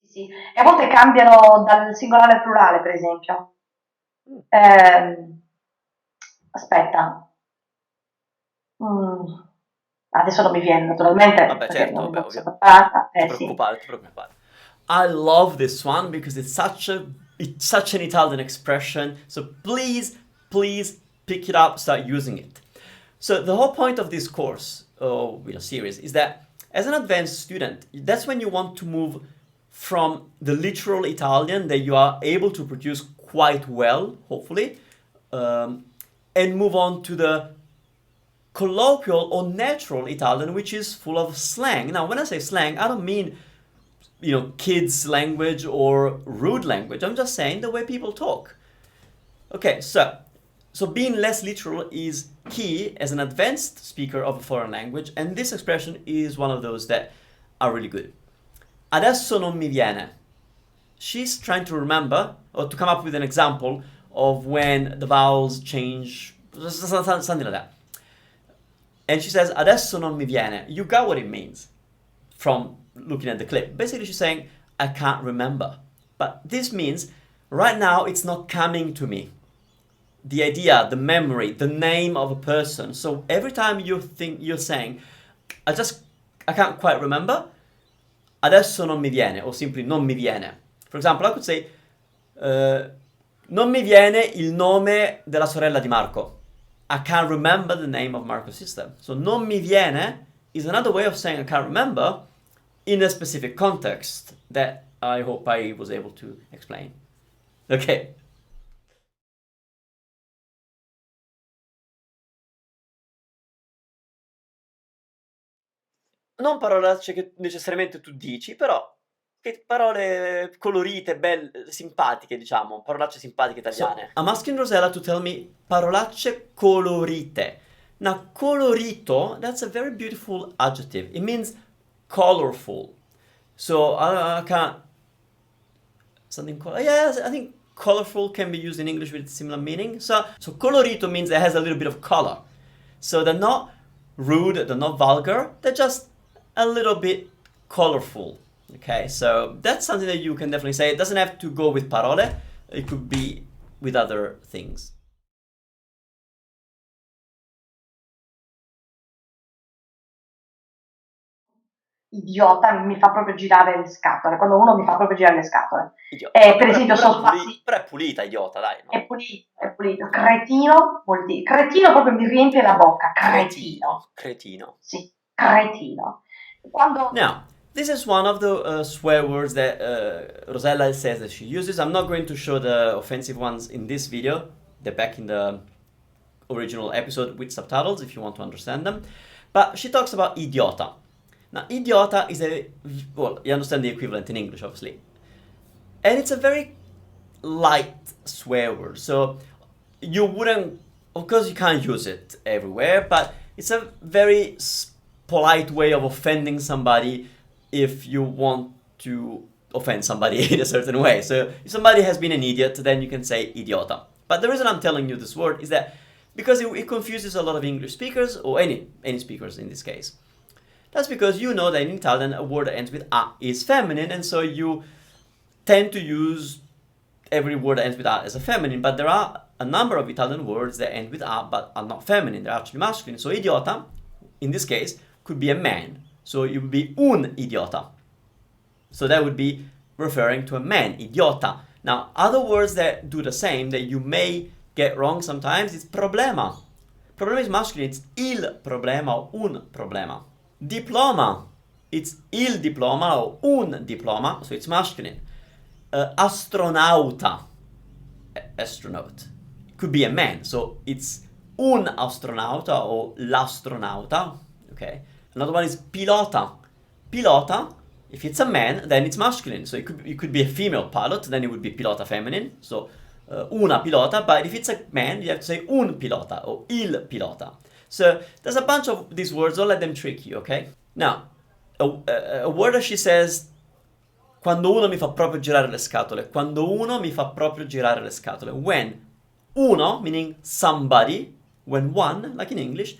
sì. E a volte cambiano dal singolare al plurale, per esempio. Mm. Ehm, aspetta, mm, adesso non mi viene naturalmente Vabbè, perché certo, non vabbè, non sono ovvio. preparata. Ti Sì. preoccupare, ti preoccupare. I love this one because it's such an Italian expression. So please pick it up, start using it. So the whole point of this course, or series, is that as an advanced student, that's when you want to move from the literal Italian that you are able to produce quite well, hopefully, um, and move on to the colloquial or natural Italian, which is full of slang. Now, when I say slang, I don't mean kids' language or rude language. I'm just saying the way people talk. Okay, so being less literal is key as an advanced speaker of a foreign language, and this expression is one of those that are really good. Adesso non mi viene. She's trying to remember or to come up with an example of when the vowels change, something like that. And she says, adesso non mi viene. You got what it means from looking at the clip. Basically, she's saying, I can't remember. But this means right now it's not coming to me. The idea, the memory, the name of a person. So every time you think you're saying, I can't quite remember, adesso non mi viene, or simply non mi viene. For example, I could say, non mi viene il nome della sorella di Marco. I can't remember the name of Marco's sister. So non mi viene is another way of saying I can't remember in a specific context that I hope I was able to explain. Okay. Non parolacce che necessariamente tu dici, però che parole colorite, belle, simpatiche, diciamo, parolacce simpatiche italiane. So, I'm asking Rosella to tell me parolacce colorite. Now, colorito, that's a very beautiful adjective. It means colorful. So, I can't... Something... Yes, I think colorful can be used in English with similar meaning. So colorito means it has a little bit of color. So they're not rude, they're not vulgar, they're just a little bit colorful. Okay, so that's something that you can definitely say. It doesn't have to go with parole, it could be with other things. Idiota mi fa proprio girare le scatole, quando uno mi fa proprio girare le scatole. Idiota. Vabbè, Per esempio, sì, però è pulita, idiota, dai, è no? pulito, è pulito. Cretino vuol dire, cretino proprio mi riempie la bocca, Cretino, cretino. cretino. Sì, cretino. Quando... Now, this is one of the swear words that Rosella says that she uses. I'm not going to show the offensive ones in this video. They're back in the original episode with subtitles if you want to understand them. But she talks about idiota. Now, idiota is well, you understand the equivalent in English, obviously. And it's a very light swear word. So you wouldn't, of course, you can't use it everywhere, but it's a very polite way of offending somebody if you want to offend somebody in a certain way. So if somebody has been an idiot, then you can say idiota. But the reason I'm telling you this word is that because it confuses a lot of English speakers, or any speakers in this case. That's because you know that in Italian a word that ends with a is feminine, and so you tend to use every word that ends with a as a feminine, but there are a number of Italian words that end with a but are not feminine, they're actually masculine. So idiota, in this case, could be a man. So it would be un idiota. So that would be referring to a man, idiota. Now, other words that do the same, that you may get wrong sometimes, is problema. Problema is masculine, it's il problema or un problema. Diploma, it's il diploma or un diploma, so it's masculine. Astronauta, astronaut, could be a man, so it's un astronauta or l'astronauta. Okay. Another one is pilota. Pilota, if it's a man, then it's masculine. So it could be a female pilot, then it would be pilota feminine. So una pilota, but if it's a man, you have to say un pilota or il pilota. So there's a bunch of these words, don't let them trick you, okay? Now, a word that she says, quando uno mi fa proprio girare le scatole. Quando uno mi fa proprio girare le scatole. When uno, meaning somebody, when one, like in English,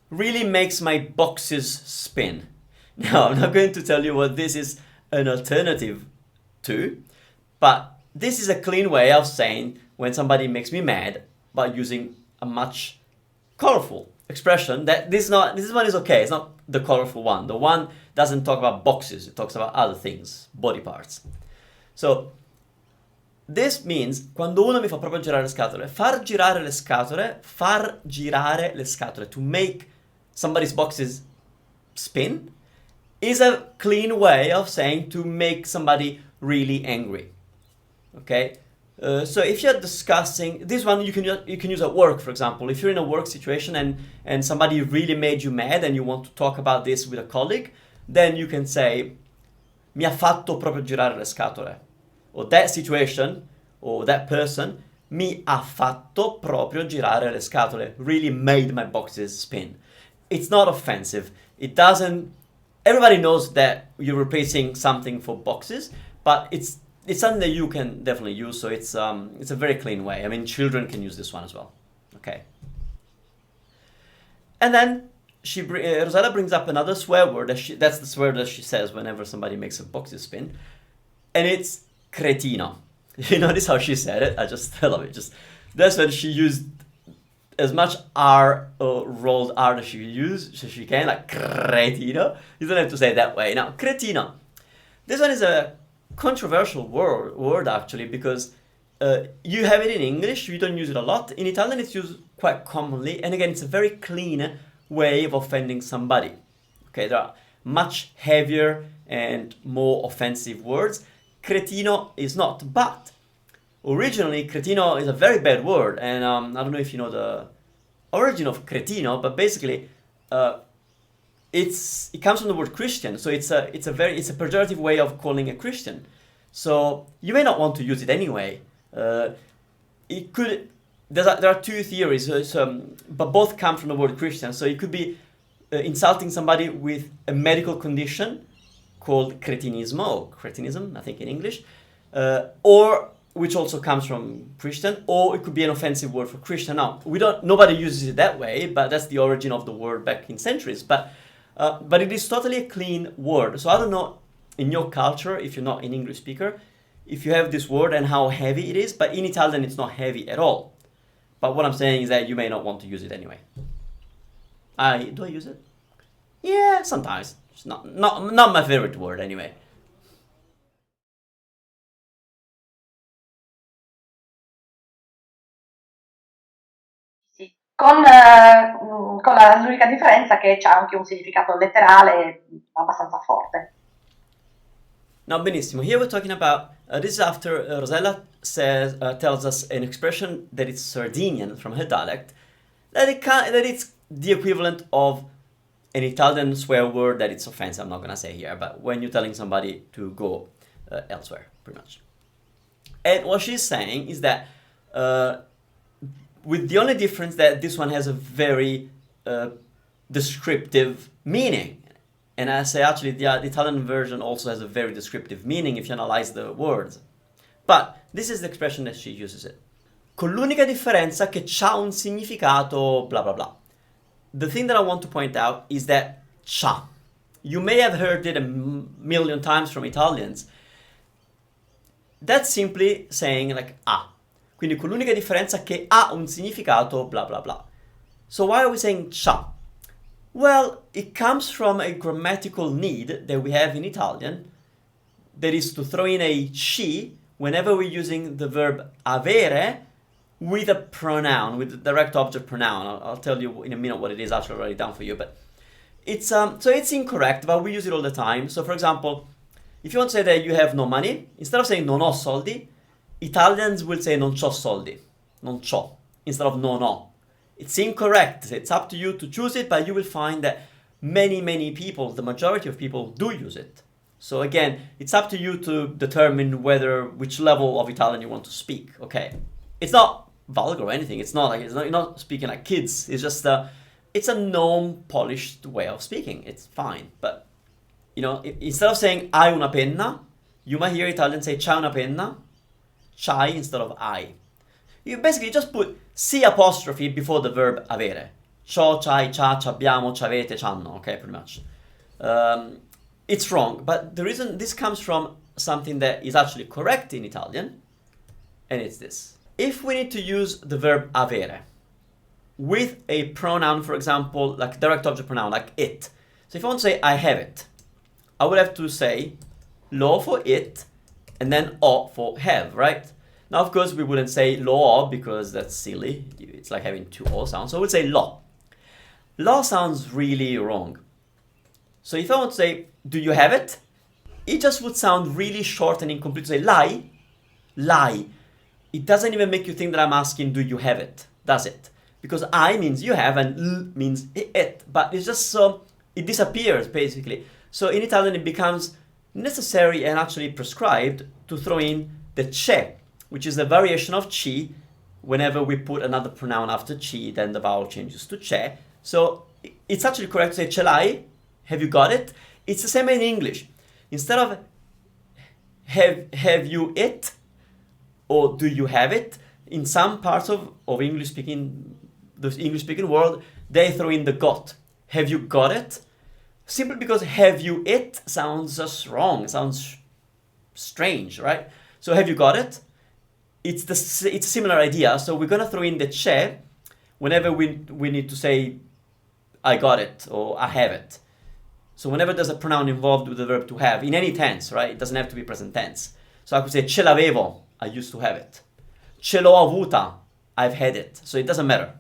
really makes my boxes spin. Now, I'm not going to tell you what this is an alternative too, but this is a clean way of saying when somebody makes me mad by using a much colorful expression. That this one is okay. It's not the colorful one. The one doesn't talk about boxes. It talks about other things, body parts. So this means quando uno mi fa proprio girare le scatole. Far girare le scatole, to make somebody's boxes spin, is a clean way of saying to make somebody really angry. Okay, so if you're discussing this one, you can use at work, for example. If you're in a work situation and somebody really made you mad and you want to talk about this with a colleague, then you can say mi ha fatto proprio girare le scatole, or that situation or that person mi ha fatto proprio girare le scatole, really made my boxes spin. It's not offensive. It doesn't. Everybody knows that you're replacing something for boxes, but it's something that you can definitely use. So it's a very clean way. I mean, children can use this one as well. Okay. And then Rosella brings up another swear word. That's the swear that she says whenever somebody makes a boxes spin, and it's cretino. You notice how she said it? I love it. That's when she used as much R, rolled R that she can, like cretino. You don't have to say it that way. Now, cretino. This one is a controversial word actually, because you have it in English, you don't use it a lot. In Italian, it's used quite commonly, and again, it's a very clean way of offending somebody. Okay, there are much heavier and more offensive words. Cretino is not, but originally cretino is a very bad word, and I don't know if you know the origin of cretino, but basically it comes from the word Christian, so it's a pejorative way of calling a Christian. So you may not want to use it anyway. It could. There are two theories, but both come from the word Christian. So it could be insulting somebody with a medical condition called cretinismo, or cretinism, I think in English, or which also comes from Christian, or it could be an offensive word for Christian. Now, nobody uses it that way, but that's the origin of the word back in centuries. But it is totally a clean word. So I don't know in your culture, if you're not an English speaker, if you have this word and how heavy it is, but in Italian it's not heavy at all. But what I'm saying is that you may not want to use it anyway. Do I use it? Yeah, sometimes. It's not my favorite word anyway. Sì, con l'unica differenza che c'ha anche un significato letterale abbastanza forte. Now, benissimo. Here we're talking about, this is after Rosella tells us an expression that is Sardinian from her dialect, that it's the equivalent of an Italian swear word that it's offensive. I'm not going to say here, but when you're telling somebody to go elsewhere, pretty much. And what she's saying is that with the only difference that this one has a very descriptive meaning. And I say actually the Italian version also has a very descriptive meaning if you analyze the words. But this is the expression that she uses it. Con l'unica differenza che c'ha un significato blah blah blah. The thing that I want to point out is that c'ha. You may have heard it a million times from Italians. That's simply saying like ha. Quindi con l'unica differenza che ha un significato blah blah blah. So why are we saying c'ha? Well, it comes from a grammatical need that we have in Italian, that is to throw in a ci whenever we're using the verb avere with a pronoun, with the direct object pronoun. I'll tell you in a minute what it is. Actually, I'll write it down for you. But it's so it's incorrect, but we use it all the time. So, for example, if you want to say that you have no money, instead of saying non ho soldi, Italians will say non c'ho soldi, non c'ho, instead of non ho. It's incorrect. It's up to you to choose it, but you will find that many people, the majority of people, do use it. So again, it's up to you to determine which level of Italian you want to speak. Okay, it's not vulgar or anything. It's not you're not speaking like kids. It's just it's a known, polished way of speaking. It's fine, but instead of saying hai una penna, you might hear Italians say c'hai una penna, c'hai instead of I. You basically just put C apostrophe before the verb avere. C'ho, c'hai, c'ha, c'abbiamo, c'avete, c'hanno. Okay, pretty much. It's wrong, but the reason this comes from something that is actually correct in Italian, and it's this. If we need to use the verb avere with a pronoun, for example, like direct object pronoun, like it. So if I want to say I have it, I would have to say lo for it, and then o for have, right? Now, of course, we wouldn't say lo because that's silly. It's like having two o sounds. So I would say lo. Lo sounds really wrong. So if I want to say, do you have it? It just would sound really short and incomplete to say lie, lie. It doesn't even make you think that I'm asking, do you have it? Does it? Because I means you have and l means it. But it's just so, it disappears basically. So in Italian, it becomes necessary and actually prescribed to throw in the c'è, which is a variation of ci. Whenever we put another pronoun after ci, then the vowel changes to c'è. So it's actually correct to say ce l'hai, have you got it? It's the same in English. Instead of have you it or do you have it, in some parts of English speaking, the English speaking world, they throw in the got. Have you got it? Simply because have you it sounds just wrong, sounds strange, right? So have you got it? It's a similar idea. So we're gonna throw in the c'è whenever we need to say I got it or I have it. So whenever there's a pronoun involved with the verb to have, in any tense, right? It doesn't have to be present tense. So I could say ce l'avevo, I used to have it. Ce l'ho avuta, I've had it. So it doesn't matter.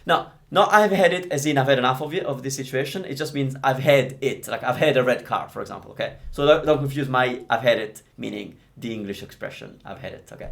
Now, not I've had it as in I've had enough of this situation. It just means I've had it. Like I've had a red car, for example, okay? So don't confuse my I've had it meaning the English expression I've had it, okay?